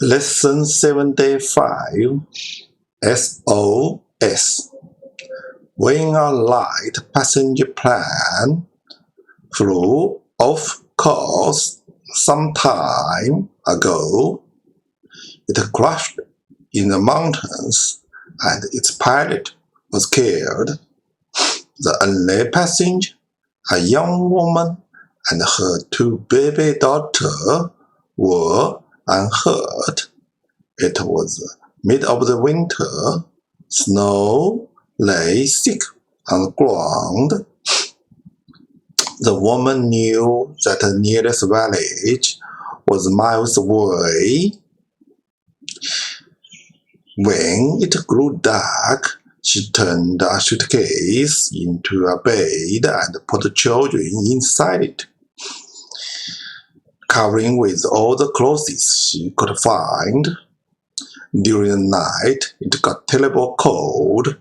Lesson 75 SOS. When a light passenger plane flew off course some time ago, it crashed in the mountains and its pilot was killed. The only passenger, a young woman, and her 2 baby daughters were unhurt. It was mid of the winter. Snow lay thick on the ground. The woman knew that the nearest village was miles away. When it grew dark, she turned a suitcase into a bed and put the children inside it, covering with all the clothes she could find. During the night, it got terribly cold.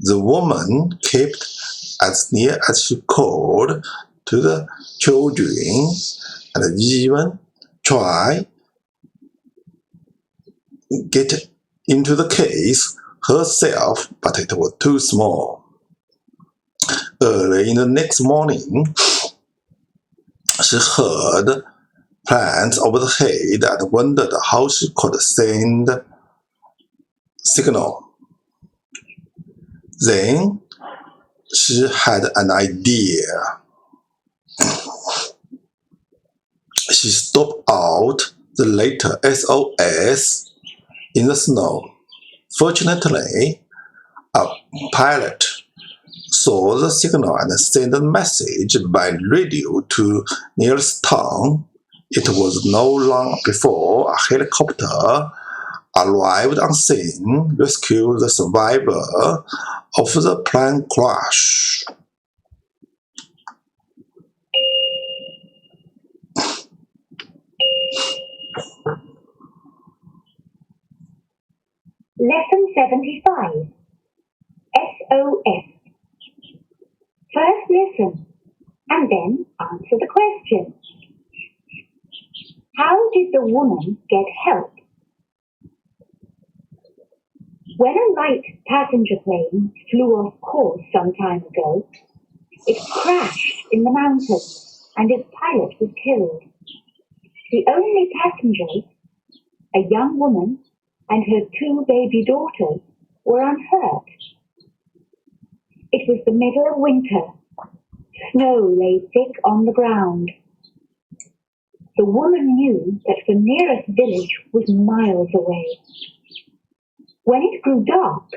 The woman kept as near as she could to the children and even tried to get into the case herself, but it was too small. Early in the next morning, she heard planes overhead and wondered how she could send signal. Then she had an idea. She stopped out the letter SOS in the snow. Fortunately, a pilot saw the signal and sent a message by radio to nearest town. It was not long before a helicopter arrived on scene, rescued the survivor of the plane crash. Lesson 75 SOS. First listen and then answer the question. How did the woman get help? When a light passenger plane flew off course some time ago, it crashed in the mountains and its pilot was killed. The only passengers, a young woman and her 2 baby daughters, were unhurt. It was the middle of winter. Snow lay thick on the ground. The woman knew that the nearest village was miles away. When it grew dark,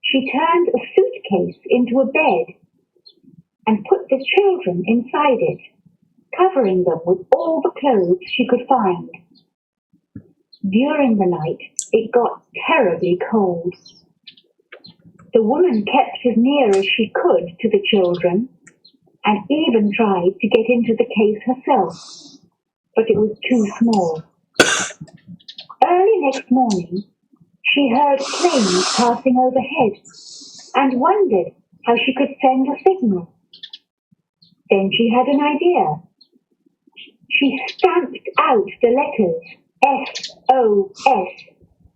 she turned a suitcase into a bed and put the children inside it, covering them with all the clothes she could find. During the night, it got terribly cold. The woman kept as near as she could to the children and even tried to get into the case herself, but it was too small. Early next morning, she heard planes passing overhead and wondered how she could send a signal. Then she had an idea. She stamped out the letters SOS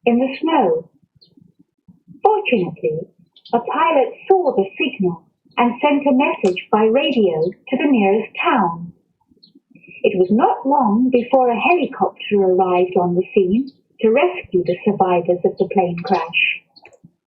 in the snow. Fortunately, a pilot saw the signal and sent a message by radio to the nearest town. It was not long before a helicopter arrived on the scene to rescue the survivors of the plane crash.